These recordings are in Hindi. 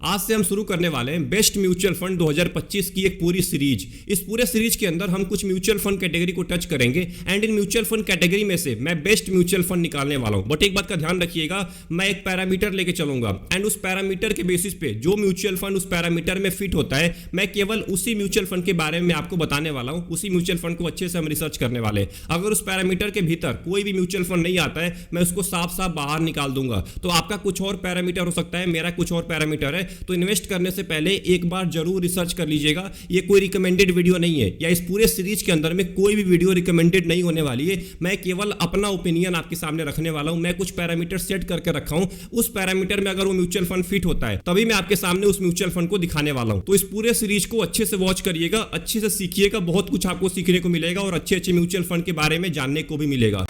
आज से हम शुरू करने वाले हैं बेस्ट म्यूचुअल फंड 2025 की एक पूरी सीरीज। इस पूरे सीरीज के अंदर हम कुछ म्यूचुअल फंड कैटेगरी को टच करेंगे and in mutual fund category में से मैं बेस्ट म्यूचुअल फंड निकालने वाला हूं। बट एक बात का ध्यान रखिएगा, मैं एक पैरामीटर लेके चलूंगा एंड उस पैरामीटर के बेसिस पे जो म्यूचुअल फंड उस पैरामीटर में फिट होता है, मैं केवल उसी म्यूचुअल फंड के बारे में आपको बताने वाला हूं। उसी म्यूचुअल फंड को अच्छे से हम रिसर्च करने वाले हैं। अगर उस पैरामीटर के भीतर कोई भी म्यूचुअल फंड नहीं आता है, मैं उसको साफ साफ बाहर निकाल दूंगा। तो आपका कुछ और पैरामीटर हो सकता है, मेरा कुछ और पैरामीटर है। तो इन्वेस्ट करने से पहले एक बार जरूर रिसर्च कर लीजिएगा। ये कोई रिकमेंडेड वीडियो नहीं है, या इस पूरे सीरीज के अंदर में कोई भी वीडियो रिकमेंडेड नहीं होने वाली है। मैं केवल अपना ओपिनियन आपके सामने रखने वाला हूं। मैं कुछ पैरामीटर सेट करके रखा हूं, उस पैरामीटर में अगर वो म्यूचुअल फंड फिट होता है तभी मैं आपके सामने उस म्यूचुअल फंड को दिखाने वाला हूं। तो इस पूरे सीरीज को अच्छे से वॉच करिएगा, अच्छे से सीखिएगा, बहुत कुछ आपको सीखने को मिलेगा और अच्छे अच्छे म्यूचुअल फंड के बारे में जानने को भी मिलेगा।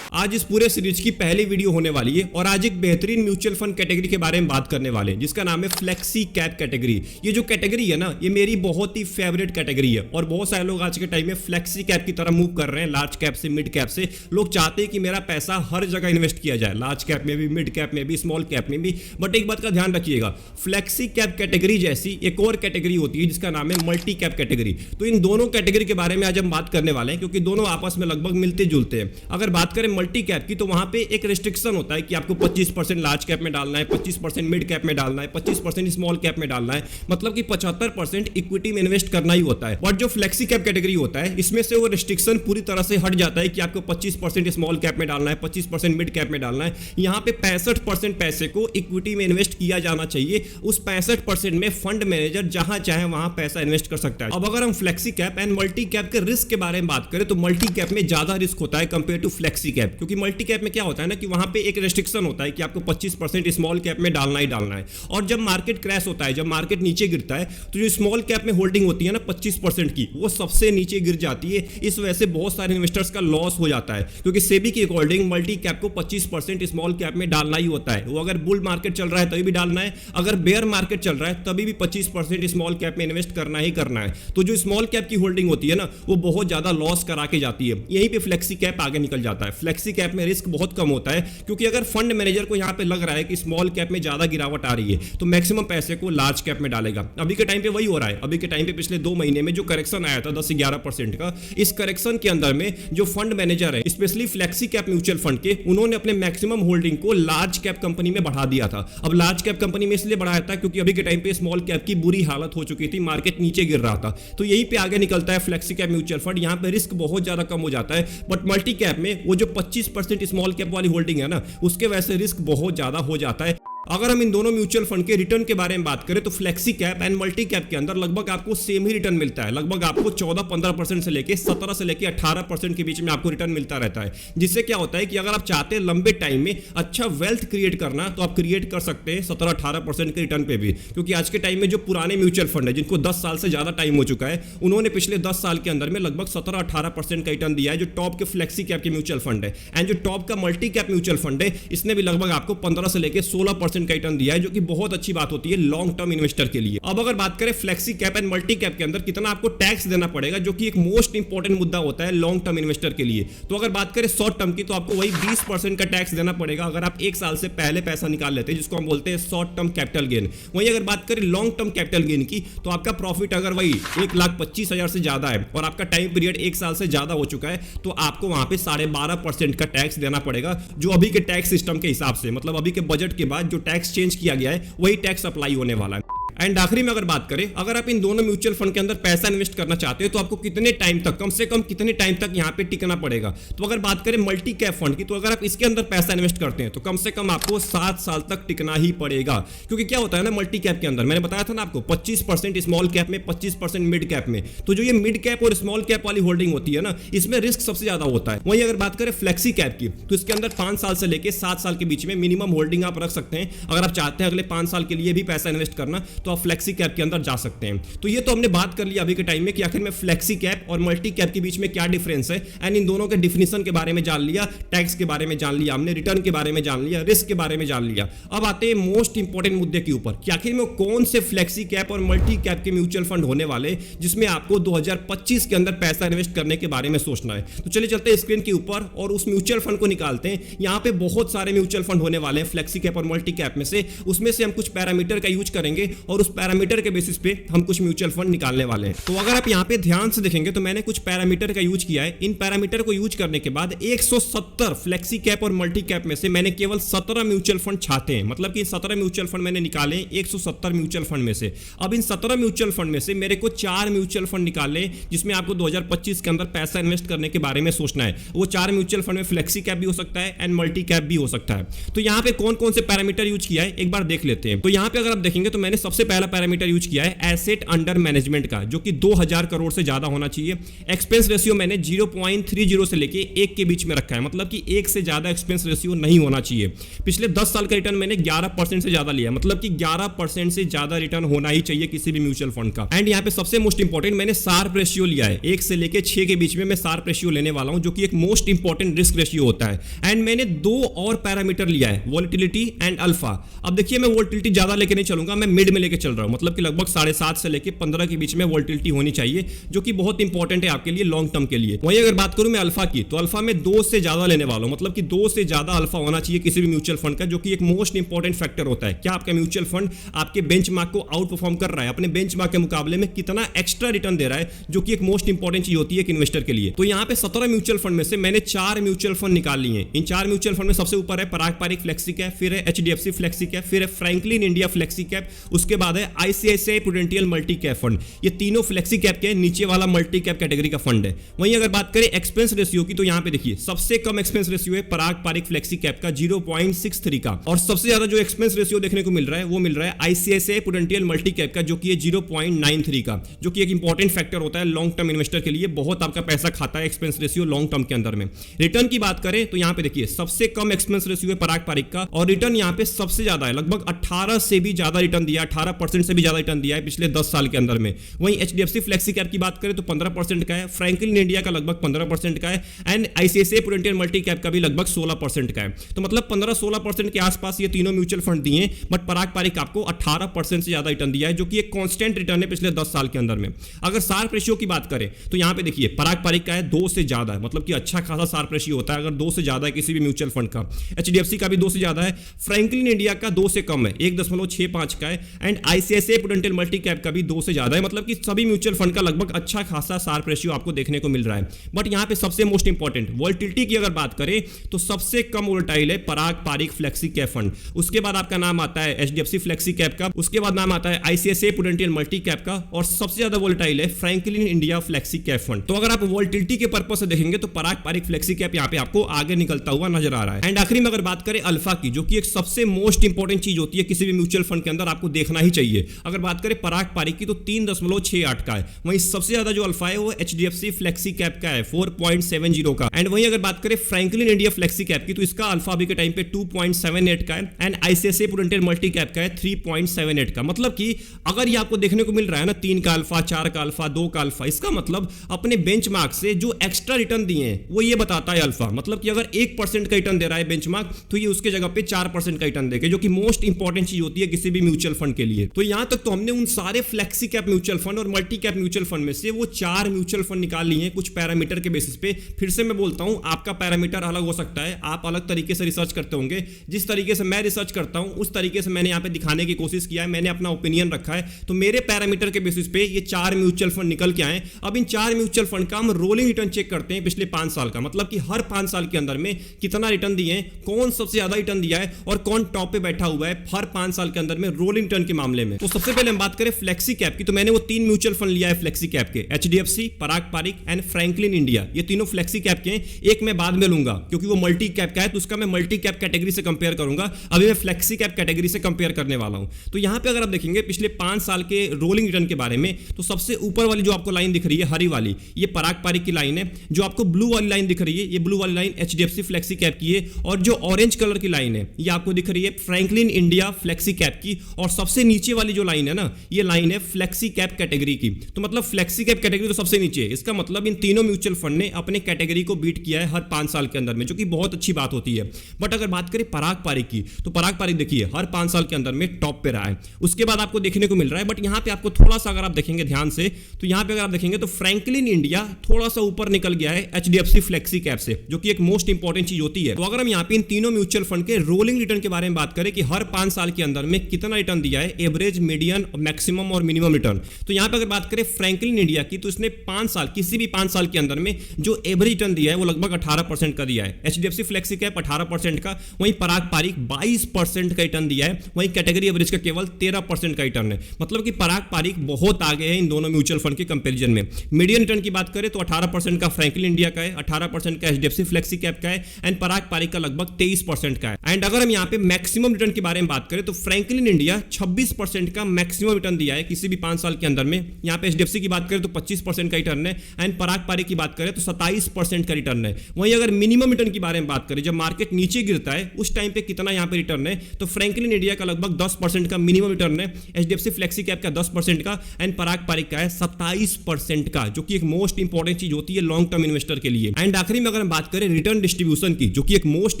आज इस पूरे सीरीज की पहली वीडियो होने वाली है और आज एक बेहतरीन म्यूचुअल फंड कैटेगरी के बारे में बात करने वाले हैं, जिसका नाम है फ्लेक्सी कैप कैटेगरी। ये जो कैटेगरी है ना, ये मेरी बहुत ही फेवरेट कैटेगरी है और बहुत सारे लोग आज के टाइम में फ्लेक्सी कैप की तरफ मूव कर रहे हैं। लार्ज कैप से मिड कैप से लोग चाहते हैं कि मेरा पैसा हर जगह इन्वेस्ट किया जाए, लार्ज कैप में भी, मिड कैप में भी, स्मॉल कैप में भी। बट एक बात का ध्यान रखिएगा, फ्लेक्सी कैप कैटेगरी जैसी एक और कैटेगरी होती है जिसका नाम है मल्टी कैप कैटेगरी। तो इन दोनों कैटेगरी के बारे में आज हम बात करने वाले हैं, क्योंकि दोनों आपस में लगभग मिलते जुलते हैं। अगर बात करें मल्टी कैप की, तो वहां पे एक रेस्ट्रिक्शन होता है कि आपको 25% लार्ज कैप में डालना है, 25% मिड कैप में डालना है, 25% स्मॉल कैप में डालना है। मतलब कि 75% इक्विटी में इन्वेस्ट करना ही होता है। बट जो फ्लेक्सी कैप कैटेगरी होता है, इसमें से वो रेस्ट्रिक्शन पूरी तरह से हट जाता है कि आपको 25% स्मॉल कैप में डालना है, 25% मिड कैप में डालना है। यहां पे 65% पैसे को इक्विटी में इन्वेस्ट किया जाना चाहिए। उस 65% में फंड मैनेजर जहां चाहे वहां पैसा इन्वेस्ट कर सकता है। अब अगर हम flexi cap and multi cap के रिस्क के बारे में बात करें, तो मल्टी कैप में ज्यादा रिस्क होता है कंपेयर टू फ्लेक्सी कैप, क्योंकि मल्टी कैप में क्या होता है ना कि वहां पे एक रेस्ट्रिक्शन होता है कि आपको 25% स्मॉल कैप में डालना ही डालना है। और जब मार्केट क्रैश होता है, जब मार्केट नीचे गिरता है, तो जो स्मॉल कैप में होल्डिंग होती है ना 25% की, वो सबसे नीचे गिर जाती है। इस वजह से बहुत सारे इन्वेस्टर्स का लॉस हो जाता है, क्योंकि सेबी की अकॉर्डिंग मल्टी कैप को 25% स्मॉल कैप में डालना ही होता है। वो अगर बुल मार्केट चल रहा है तभी भी डालना है, अगर बेयर मार्केट चल रहा है तभी भी 25% स्मॉल कैप में इन्वेस्ट करना ही करना है। तो जो स्मॉल कैप की होल्डिंग होती है ना, वो बहुत ज्यादा लॉस करा के जाती है। यहीं पे फ्लेक्सी कैप आगे निकल जाता है। फ्लेक्सी कैप में रिस्क बहुत कम होता है, क्योंकि अगर फंड मैनेजर को यहां पे लग रहा है कि स्मॉल कैप में ज्यादा गिरावट आ रही है, तो मैक्सिमम पैसे को लार्ज कैप में डालेगा। अभी के टाइम पे वही हो रहा है। अभी के टाइम पे पिछले 2 महीने में जो करेक्शन आया था 10 से 11% का, इस करेक्शन के अंदर में जो फंड मैनेजर है, specially flexi cap mutual fund के, उन्होंने अपने मैक्सिमम होल्डिंग को लार्ज कैप कंपनी में बढ़ा दिया था। अब लार्ज कैप कंपनी में इसलिए बढ़ाया था क्योंकि अभी के टाइम पे स्मॉल कैप की बुरी हालत हो चुकी थी, मार्केट नीचे गिर रहा था। तो यहीं पे आगे निकलता है फ्लेक्सी कैप म्यूचुअल फंड। यहां पे रिस्क बहुत ज्यादा कम हो जाता है। बट मल्टी कैप में वो जो 25% स्मॉल कैप वाली होल्डिंग है ना, उसके वजह से रिस्क बहुत ज्यादा हो जाता है। अगर हम इन दोनों म्यूचुअल फंड के रिटर्न के बारे में बात करें, तो flexi cap and multi cap के अंदर लगभग आपको सेम ही रिटर्न मिलता है। लगभग आपको 14-15% से लेके 17 से लेके 18% के बीच में आपको रिटर्न मिलता रहता है। जिससे क्या होता है कि अगर आप चाहते हैं लंबे टाइम में अच्छा वेल्थ क्रिएट करना, तो आप क्रिएट कर सकते हैं 17-18% के रिटर्न पे भी। क्योंकि आज के टाइम में जो पुराने म्यूचुअल फंड है, जिनको 10 साल से ज्यादा टाइम हो चुका है, उन्होंने पिछले 10 साल के अंदर में लगभग 17-18% का रिटर्न दिया है, जो टॉप के फ्लेक्सी कैप के म्यूचुअल फंड है। एंड जो टॉप का मल्टी कैप म्यूचुअल फंड है, इसने भी लगभग आपको 15 से लेके 16% का रिटर्न दिया है, जो बहुत अच्छी बात होती है लॉन्ग टर्म इन्वेस्टर के लिए। अब अगर बात करें flexi cap and multi cap के अंदर कितना आपको टैक्स देना पड़ेगा, जो कि एक मोस्ट इंपॉर्टेंट मुद्दा होता है लॉन्ग टर्म इन्वेस्टर के लिए। तो अगर बात करें शॉर्ट टर्म की, तो आपको वही 20% का टैक्स देना पड़ेगा अगर आप 1 साल से पहले पैसा निकाल लेते हैं, जिसको हम बोलते हैं शॉर्ट टर्म कैपिटल गेन। वहीं अगर बात करें लॉन्ग टर्म कैपिटल गेन की, तो आपका प्रॉफिट अगर वही 1,25,000 से ज्यादा है और आपका टाइम पीरियड 1 साल से ज्यादा हो चुका है, तो आपको वहां पे 12.5% का टैक्स देना पड़ेगा, जो अभी के टैक्स सिस्टम के हिसाब से, मतलब अभी के बजट के बाद जो टैक्स चेंज किया गया है, वही टैक्स अप्लाई होने वाला है। एंड आखिरी में अगर बात करें, अगर आप इन दोनों म्यूचुअल फंड के अंदर पैसा इन्वेस्ट करना चाहते हो, तो आपको कितने टाइम तक, कम से कम कितने टाइम तक यहां पे टिकना पड़ेगा। तो अगर बात करें मल्टी कैप फंड की, तो अगर आप इसके अंदर पैसा इन्वेस्ट करते हैं, तो कम से कम आपको 7 साल तक टिकना ही पड़ेगा। क्योंकि क्या होता है ना, मल्टी कैप के अंदर मैंने बताया था ना आपको, 25% स्मॉल कैप में, 25% मिड कैप में। तो जो ये मिड कैप और स्मॉल कैप वाली होल्डिंग होती है ना, इसमें रिस्क सबसे ज्यादा होता है। वहीं अगर बात करें फ्लेक्सी कैप की, तो इसके अंदर 5 साल से लेकर 7 साल के बीच में मिनिमम होल्डिंग आप रख सकते हैं। अगर आप चाहते हैं अगले 5 साल के लिए भी पैसा इन्वेस्ट करना, तो आप फ्लेक्सी कैप के अंदर जा सकते हैं। तो ये तो हमने बात कर लिया अभी के टाइम में कि आखिर में फ्लेक्सी कैप और मल्टी कैप के बीच में क्या डिफरेंस है, एंड इन दोनों के डिफिनेशन के बारे में जान लिया, टैक्स के बारे में जान लिया, हमने रिटर्न के बारे में जान लिया, रिस्क के बारे में जान लिया। अब आते हैं मोस्ट इंपॉर्टेंट मुद्दे के ऊपर कि आखिर में कौन से फ्लेक्सी कैप और मल्टी कैप के म्यूचुअल फंड होने वाले जिसमें आपको 2025 के अंदर पैसा इन्वेस्ट करने के बारे में सोचना है। तो चलिए चलते हैं स्क्रीन के ऊपर और उस म्यूचुअल फंड को निकालते हैं। यहां पे बहुत सारे म्यूचुअल फंड होने वाले हैं फ्लेक्सी कैप और मल्टी कैप में से, उसमें से हम कुछ पैरामीटर का यूज करेंगे और उस पैरामीटर के बेसिस पे हम कुछ म्यूचुअल फंड निकालने वाले हैं। तो अगर आप यहां पे ध्यान से देखेंगे तो मैंने कुछ पैरामीटर का यूज किया है। इन पैरामीटर को यूज करने के बाद 170 फ्लेक्सी कैप और मल्टी कैप में से मैंने केवल 17 म्यूचुअल फंड छाते हैं, मतलब कि 17 म्यूचुअल फंड मैंने निकाले 170 म्यूचुअल फंड में से। अब इन 17 म्यूचुअल फंड में से मेरे को 4 म्यूचुअल फंड निकालने जिसमें आपको 2025 के अंदर पैसा इन्वेस्ट करने के बारे में सोचना है। वो 4 म्यूचुअल फंड में फ्लेक्सी कैप भी हो सकता है एंड मल्टी कैप भी हो सकता है। तो यहां पे कौन कौन से पैरामीटर यूज किया है एक बार देख लेते हैं। तो यहां पे अगर आप देखेंगे तो मैंने सबसे पहला पैरामीटर यूज किया है एसेट अंडर मैनेजमेंट का, जो कि 2000 करोड़ से ज्यादा होना चाहिए। एक्सपेंस रेशियो मैंने 0.30 से लेके 1 के बीच में रखा है, मतलब कि 1 से ज्यादा एक्सपेंस रेशियो नहीं होना चाहिए। पिछले 10 साल का रिटर्न मैंने 11% से ज्यादा लिया, मतलब कि 11% से ज्यादा रिटर्न होना ही चाहिए किसी भी म्यूचुअल फंड का। एंड यहाँ पे सबसे मोस्ट इंपॉर्टेंट मैंने शार्प रेशियो लिया है, 1 से लेके 6 के बीच में मैं शार्प रेशियो लेने वाला हूं, जो कि एक मोस्ट इंपॉर्टेंट रिस्क रेशियो होता है। एंड मैंने 2 और पैरामीटर लिया है, वोलेटिलिटी एंड अल्फा। अब देखिए मैं वोलेटिलिटी ज्यादा लेके नहीं चलूंगा, मैं मिड में लेके चल रहा हूं, मतलब कि लगभग 7.5 से लेके 15 के बीच में वोलेटिलिटी होनी चाहिए, जो कि बहुत इंपॉर्टेंट है आपके लिए लॉन्ग टर्म के लिए। वहीं अगर बात करूं मैं अल्फा की, तो अल्फा में 2 से ज्यादा लेने वाला हूं, मतलब कि 2 से ज्यादा अल्फा होना चाहिए किसी भी म्यूचुअल फंड का, जो कि एक मोस्ट इंपॉर्टेंट फैक्टर होता है। क्या आपका म्यूचुअल फंड आपके बेंचमार्क को आउट परफॉर्म कर रहा है, अपने बेंचमार्क के मुकाबले में कितना एक्स्ट्रा रिटर्न दे रहा है, जो कि एक मोस्ट इंपॉर्टेंट चीज होती है एक इन्वेस्टर के लिए। तो यहां पे 17 म्यूचुअल फंड में से मैंने 4 म्यूचुअल फंड निकाल लिए। इन 4 म्यूचुअल फंड में सबसे ऊपर है पराग पारिक फ्लेक्सी कैप, फिर है HDFC फ्लेक्सी कैप, फिर है फ्रैंकलिन इंडिया फ्लेक्सी कैप, उसके बाद है ICICI prudential multi cap fund. ये तीनों फ्लेक्सी कैप के नीचे वाला मल्टी कैप कैटेगरी का फंड है। वहीं अगर बात करें एक्सपेंस रेशियो की, तो यहां पे देखिए सबसे कम एक्सपेंस रेशियो है पराग पारिक फ्लेक्सी कैप का 0.63 का, और सबसे ज्यादा जो एक्सपेंस रेशियो देखने को मिल रहा है वो मिल रहा है ICICI प्रूडेंशियल मल्टी कैप का, जो कि है 0.93 का, जो कि एक इंपॉर्टेंट फैक्टर होता है लॉन्ग टर्म इन्वेस्टर के लिए, बहुत आपका पैसा खाता है एक्सपेंस रेशियो लॉन्ग टर्म के अंदर में। रिटर्न की बात करें तो यहां पे देखिए सबसे कम एक्सपेंस रेशियो है पराग पारिक का, और रिटर्न यहां पे सबसे ज्यादा है, लगभग 18 से भी ज्यादा रिटर्न दिया, 18% से भी ज्यादा रिटर्न दिया है पिछले 10 साल के अंदर में। वहीं HDFC फ्लेक्सी कैप की बात करें तो 15% का है, फ्रैंकलिन इंडिया का लगभग 15% का है, and ICICI prudential multi cap का भी लगभग 16% का है। तो मतलब 15-16% के आसपास ये तीनों म्यूचुअल फंड दिए, बट पराग पारिक आपको 18% से ज्यादा रिटर्न दिया है, जो कि एक कांस्टेंट रिटर्न है पिछले 10 साल के अंदर में। अगर शार्प रेशियो की बात करें तो यहां पे देखिए पराग पारिक का है 2 से ज्यादा है, मतलब कि अच्छा खासा शार्प रेशियो होता है अगर 2 से ज्यादा है किसी भी म्यूचुअल फंड का। HDFC का भी 2 से ज्यादा है, फ्रैंकलिन इंडिया का 2 से कम है, 1.65 का है, and ICICI prudential multi cap का भी 2 से ज्यादा है, मतलब कि सभी म्यूचुअल फंड का लगभग अच्छा खासा शार्प रेशियो आपको देखने को मिल रहा है। बट यहां पे सबसे मोस्ट इंपॉर्टेंट वोलेटिलिटी की अगर बात करें तो सबसे कम वोलेटाइल है पराग पारिक फ्लेक्सी कैप फंड, उसके बाद आपका नाम आता है HDFC फ्लेक्सी कैप का, उसके बाद नाम आता है ICICI प्रूडेंशियल मल्टी कैप का, और सबसे ज्यादा वोलेटाइल है Franklin India flexi cap fund. तो अगर आप वोलेटिलिटी के पर्पस से देखेंगे तो पराग पारिक फ्लेक्सी कैप यहां पे आपको आगे निकलता हुआ नजर आ रहा है। एंड आखिरी में अगर बात करें अल्फा की, जो कि एक सबसे मोस्ट इंपॉर्टेंट चीज होती है किसी भी म्यूचुअल फंड के अंदर आपको देखना ही चाहिए। अगर बात करें पराग पारिक की तो 3.68 का है, वहीं सबसे ज्यादा जो अल्फा है वो HDFC फ्लेक्सी कैप का है 4.70 का। एंड वहीं अगर बात करें फ्रैंकलिन इंडिया फ्लेक्सी कैप की तो इसका अल्फा अभी के टाइम पे 2.78 का है, and ICICI prudential multi cap का है 3.78 का। मतलब कि अगर ये आपको देखने को मिल रहा है ना 3 का अल्फा, 4 का अल्फा, 2 का अल्फा, इसका मतलब अपने बेंचमार्क से जो एक्स्ट्रा रिटर्न दिए हैं वो ये बताता है अल्फा, मतलब कि अगर 1% का रिटर्न दे रहा है बेंचमार्क तो ये उसके जगह पे 4% का रिटर्न देगा, जो कि मोस्ट इंपॉर्टेंट चीज होती है किसी भी म्यूचुअल फंड के लिए। तो यहां तक तो हमने उन सारे फ्लेक्सी कैप म्यूचुअल फंड और मल्टी कैप म्यूचुअल फंड में से वो 4 म्यूचुअल फंड निकाल लिए हैं कुछ पैरामीटर के बेसिस पे। फिर से मैं बोलता हूं आपका पैरामीटर अलग हो सकता है, आप अलग तरीके से रिसर्च करते होंगे। जिस तरीके से मैं रिसर्च करता हूं उस तरीके से मैंने यहां पे दिखाने की कोशिश किया है, मैंने अपना ओपिनियन रखा है। तो मेरे पैरामीटर के बेसिस पे ये 4 म्यूचुअल फंड निकल के आए। अब इन 4 म्यूचुअल फंड का हम रोलिंग रिटर्न चेक करते हैं पिछले 5 साल का, मतलब कि हर 5 साल के अंदर में कितना रिटर्न दिए हैं, कौन सबसे ज्यादा रिटर्न दिया है और कौन टॉप पे बैठा हुआ है हर 5 साल के अंदर में रोलिंग रिटर्न के मामले में। तो सबसे पहले हम बात करें फ्लेक्सी कैप की, तो मैंने वो 3 म्यूचुअल फंड लिया है फ्लेक्सी कैप के, HDFC, Parag Parikh and Franklin India. ये तीनों फ्लेक्सी कैप के हैं, एक मैं बाद में लूंगा क्योंकि वो मल्टी कैप का है तो उसका मैं मल्टी कैप कैटेगरी से कंपेयर करूंगा। अभी मैं फ्लेक्सी कैप कैटेगरी से कंपेयर करने वाला हूं। तो यहां पे अगर आप देखेंगे पिछले 5 साल के रोलिंग रिटर्न के बारे में, तो सबसे ऊपर वाली जो आपको लाइन दिख रही है हरी वाली, ये पराग पारिक की लाइन है। जो आपको ब्लू वाली लाइन दिख रही है, ये ब्लू वाली लाइन HDFC फ्लेक्सी कैप की है, और जो ऑरेंज कलर की लाइन है ये आपको दिख रही है फ्रैंकलिन इंडिया फ्लेक्सी कैप की, और सबसे नीचे वाली जो लाइन है ना, ये लाइन है फ्लेक्सी कैप कैटेगरी की। तो मतलब फ्लेक्सी कैप कैटेगरी तो सबसे नीचे है, इसका मतलब इन तीनों म्यूचुअल फंड ने अपने कैटेगरी को बीट किया है हर 5 साल के अंदर में, जो कि बहुत अच्छी बात होती है। बट अगर बात करें पराग पारिक की, तो पराग पारिक देखिए हर 5 साल के अंदर में टॉप पे रहा है। उसके बाद आपको देखने को मिल रहा है, बट यहां पे आपको थोड़ा सा अगर आप देखेंगे ध्यान से, तो यहां पे अगर आप देखेंगे तो फ्रैंकलिन इंडिया थोड़ा सा ऊपर निकल गया है एचडीएफसी फ्लेक्सी कैप से, जो कि एक मोस्ट इंपॉर्टेंट चीज होती है। तो अगर हम यहां पे इन तीनों म्यूचुअल फंड के रोलिंग रिटर्न के बारे में बात करें कि हर 5 साल के अंदर में कितना रिटर्न दिया है, एवरेज, मीडियन, मैक्सिमम और मिनिमम रिटर्न, तो यहां पे अगर बात करें फ्रैंकलिन इंडिया की, तो इसने 5 साल, किसी भी 5 साल के अंदर में जो एवरेज रिटर्न दिया है वो लगभग 18% का दिया है। एचडीएफसी फ्लेक्सी कैप 18% का, वहीं पराग पारिक 22% का रिटर्न दिया है, वहीं कैटेगरी एवरेज का केवल 13% का रिटर्न है। मतलब कि पराग पारिक बहुत आगे है इन दोनों म्यूचुअल फंड के कंपैरिजन में। मीडियन रिटर्न की बात करें तो 18% का फ्रैंकलिन इंडिया का है, 18% का एचडीएफसी फ्लेक्सी कैप का है, एंड पराग पारिक का लगभग 23% का है। एंड अगर हम यहां पे मैक्सिमम रिटर्न के बारे में बात करें तो फ्रैंकलिन इंडिया 26% का मैक्सिमम रिटर्न दिया है किसी भी 5 साल के अंदर में। यहां पे एचडीएफसी की बात करें तो 25% का रिटर्न है, एंड पराग पारिक की बात करें तो 27% का रिटर्न है। वहीं अगर मिनिमम रिटर्न की बारे में बात करें, जब मार्केट नीचे गिरता है उस टाइम पे कितना यहां पे रिटर्न है, तो फ्रैंकलिन इंडिया का लगभग 10% का मिनिमम रिटर्न है, एचडीएफसी फ्लेक्सी कैप का 10% का, एंड पराग पारिक का है 27% का, जो कि एक मोस्ट इंपॉर्टेंट चीज होती है लॉन्ग टर्म इन्वेस्टर के लिए। एंड आखिरी में अगर हम बात करें रिटर्न डिस्ट्रीब्यूशन की, जो कि एक मोस्ट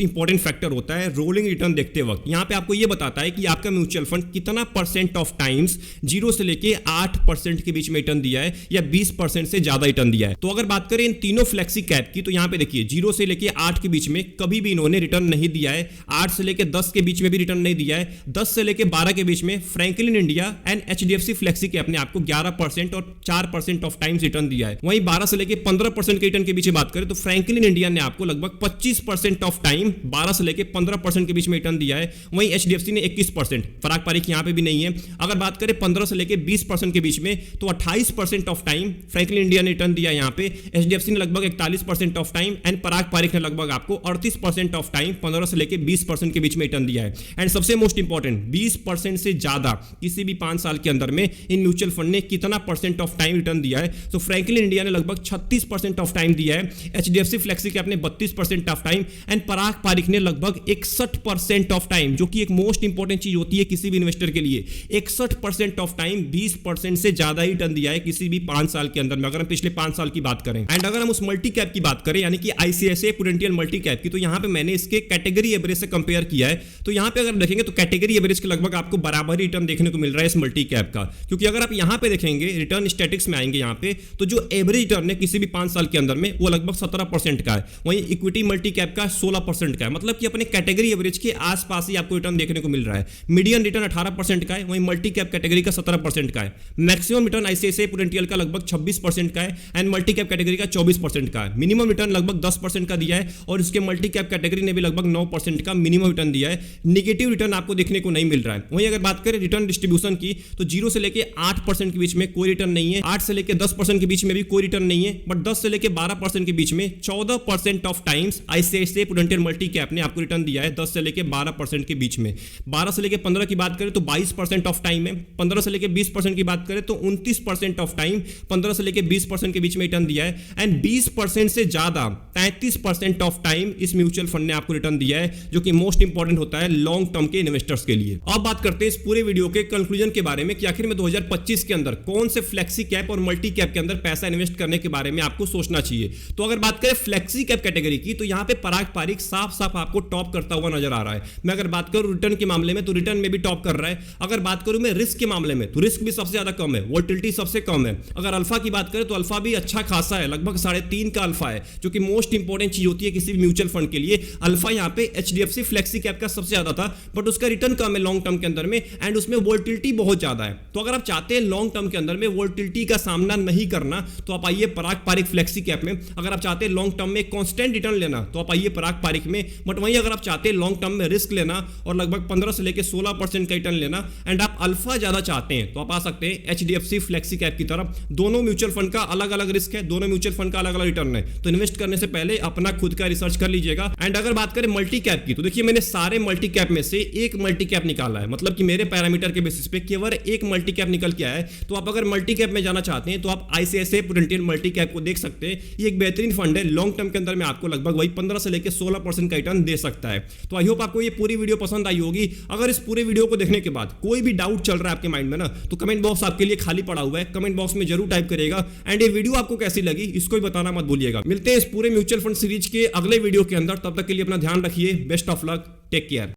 इंपॉर्टेंट फैक्टर होता है रोलिंग रिटर्न देखते वक्त, यहां पे आपको यह बताता है कि आपका म्यूचुअल फंड कितना परसेंट ऑफ टाइम्स 0 से लेके 8% के बीच में रिटर्न दिया है या 20% से ज्यादा रिटर्न दिया है। तो अगर बात करें इन तीनों फ्लेक्सी कैप की, तो यहां पे देखिए 0 से लेके 8 के बीच में कभी भी इन्होंने रिटर्न नहीं दिया है, 8 से लेके 10 के बीच में भी रिटर्न नहीं दिया है, 10 से लेके 12 के बीच में Franklin India and HDFC flexi cap ने आपको 11% और 4% ऑफ टाइम्स रिटर्न दिया है। वहीं 12 से लेके 15% के रिटर्न के बीच बात करें तो फ्रैंकलिन इंडिया ने आपको लगभग 25% ऑफ टाइम 12 से लेके 15% के बीच में रिटर्न दिया है। वहीं एचडीएफसी ने 21%, पराग पारिक यहां पे भी नहीं है। अगर बात करें 15 से लेके 20% के बीच में, तो 28% ऑफ टाइम फ्रैंकलिन इंडिया ने रिटर्न दिया यहां पे, एचडीएफसी ने लगभग 41% ऑफ टाइम, एंड पराग पारिक ने लगभग आपको 38% ऑफ टाइम 15 से लेके 20% के बीच में रिटर्न दिया है। एंड सबसे मोस्ट इंपॉर्टेंट, 20% से ज्यादा किसी भी 5 साल के अंदर में इन म्यूचुअल फंड ने कितना परसेंट ऑफ टाइम रिटर्न दिया है, तो फ्रैंकलिन इंडिया ने लगभग 36% ऑफ टाइम दिया है, एचडीएफसी फ्लेक्सी कैप ने 32% ऑफ टाइम, एंड पराग पारिक ने लगभग 61% ऑफ टाइम, जो कि एक मोस्ट इंपॉर्टेंट चीज होती है किसी भी इन्वेस्टर के लिए। 61% ऑफ टाइम 20% से ज्यादा ही रिटर्न दिया है किसी भी 5 साल के अंदर में, अगर हम पिछले 5 साल की बात करें। एंड अगर हम उस मल्टी कैप की बात करें, यानी कि आईसीआईसीआई प्रूडेंशियल मल्टी कैप की, तो यहां पे मैंने इसके कैटेगरी एवरेज से कंपेयर किया है। तो यहां पे अगर देखेंगे तो कैटेगरी एवरेज के लगभग आपको बराबर रिटर्न देखने को मिल रहा है इस मल्टी कैप का, क्योंकि अगर आप यहां पे देखेंगे रिटर्न स्टैटिक्स में आएंगे यहां पे, तो जो एवरेज रिटर्न है किसी भी 5 साल के अंदर में वो लगभग 17% का है। वहीं इक्विटी मल्टी कैप का 16% का है, मतलब कि अपने कैटेगरी एवरेज के आसपास ही आपको रिटर्न देखने को मिल रहा है। मीडियन रिटर्न 18% का है, वहीं मल्टी कैप कैटेगरी का 17% का है। मैक्सिमम रिटर्न आईसीआईसीआई प्रूडेंशियल का लगभग 26% का है, एंड मल्टी कैप कैटेगरी का 24% का है। मिनिमम रिटर्न लगभग 10% का दिया है, और इसके मल्टी कैप कैटेगरी ने भी लगभग 9% का मिनिमम रिटर्न दिया है। नेगेटिव रिटर्न आपको देखने को नहीं मिल रहा है। वहीं अगर बात करें रिटर्न डिस्ट्रीब्यूशन की, तो 0 से लेके 8% के बीच में कोई रिटर्न नहीं है, 8 से लेके 10% के बीच में भी कोई रिटर्न नहीं है, बट 10 से लेके 12% के बीच में 14% of times ICICI prudential multi cap ने आपको रिटर्न दिया है 10 से लेके 12% के बीच में। 12 से लेके 15 की बात करें तो 22% ऑफ टाइम है, 15 से लेके 20% की बात करें तो 29% ऑफ टाइम 15 से लेके 20% के बीच में रिटर्न दिया है, एंड 20% से ज्यादा 33% ऑफ टाइम इस म्यूचुअल फंड ने आपको रिटर्न दिया है, जो कि मोस्ट इंपॉर्टेंट होता है लॉन्ग टर्म के इन्वेस्टर्स के लिए। अब बात करते हैं इस पूरे वीडियो के कंक्लूजन के बारे में कि आखिर में 2025 के अंदर कौन से फ्लेक्सी कैप और मल्टी कैप के अंदर पैसा इन्वेस्ट करने के बारे में आपको सोचना चाहिए। तो अगर बात करें फ्लेक्सी कैप कैटेगरी की, तो यहां पे पराग पारिक साफ साफ आपको टॉप करता हुआ नजर आ रहा है। मैं अगर बात करूं रिटर्न के मामले में, तो रिटर्न में भी टॉप कर रहा है। अगर बात करूं मैं रिस्क के मामले में, तो रिस्क भी सबसे ज्यादा कम है, वोलेटिलिटी सबसे कम है। अगर अल्फा की बात करें तो अल्फा भी अच्छा खासा है, लगभग 3.5 का अल्फा है, जो कि मोस्ट इंपॉर्टेंट चीज होती है किसी भी म्यूचुअल फंड के लिए। अल्फा यहां पे एचडीएफसी फ्लेक्सी कैप का सबसे ज्यादा था, बट उसका रिटर्न कम है लॉन्ग टर्म के अंदर में, एंड उसमें वोलेटिलिटी बहुत ज्यादा है। तो अगर आप चाहते हैं लॉन्ग टर्म के अंदर में वोलेटिलिटी का सामना नहीं करना, तो आप आइए पराग पारिक फ्लेक्सी कैप में। अगर आप चाहते हैं लॉन्ग टर्म में कांस्टेंट रिटर्न लेना, तो आप आइए पराग पारिक में। बट वहीं अगर आप चाहते हैं लॉन्ग टर्म में रिस्क लेना और लगभग 15 से लेकर 16% का रिटर्न लेना, एंड आप अल्फा ज्यादा चाहते हैं, तो आप आ सकते हैं एचडीएफसी फ्लेक्सी कैप की तरफ। दोनों म्यूचुअल फंड का अलग अलग रिस्क है, दोनों म्यूचुअल फंड का अलग अलग रिटर्न है, तो इन्वेस्ट करने से पहले अपना खुद का रिसर्च कर लीजिएगा। एंड अगर बात करें मल्टी कैप की, तो देखिए मैंने सारे मल्टी कैप में से एक मल्टी कैप निकाला है, मतलब कि मेरे पैरामीटर के बेसिस पे केवल एक मल्टी कैप निकल के आया है। तो आप अगर मल्टी कैप में जाना चाहते हैं, तो आप आईसीआईसीआई प्रूडेंशियल मल्टी कैप को देख सकते हैं। ये एक बेहतरीन फंड है, लॉन्ग टर्म के अंदर में आपको लगभग वही 15 से लेकर 16% का रिटर्न दे सकता है। तो आई होप आपको ये पूरी वीडियो पसंद आई होगी। अगर इस पूरे वीडियो को देखने के बाद कोई भी डाउट चल रहा है आपके माइंड में ना, तो कमेंट बॉक्स आपके लिए खाली पड़ा हुआ है, कमेंट बॉक्स में जरूर टाइप करिएगा। एंड ये वीडियो आपको कैसी लगी इसको भी बताना मत भूलिएगा। मिलते हैं इस पूरे म्यूचुअल फंड सीरीज के अगले वीडियो के अंदर, तब तक के लिए अपना ध्यान रखिए। Best of luck, take care.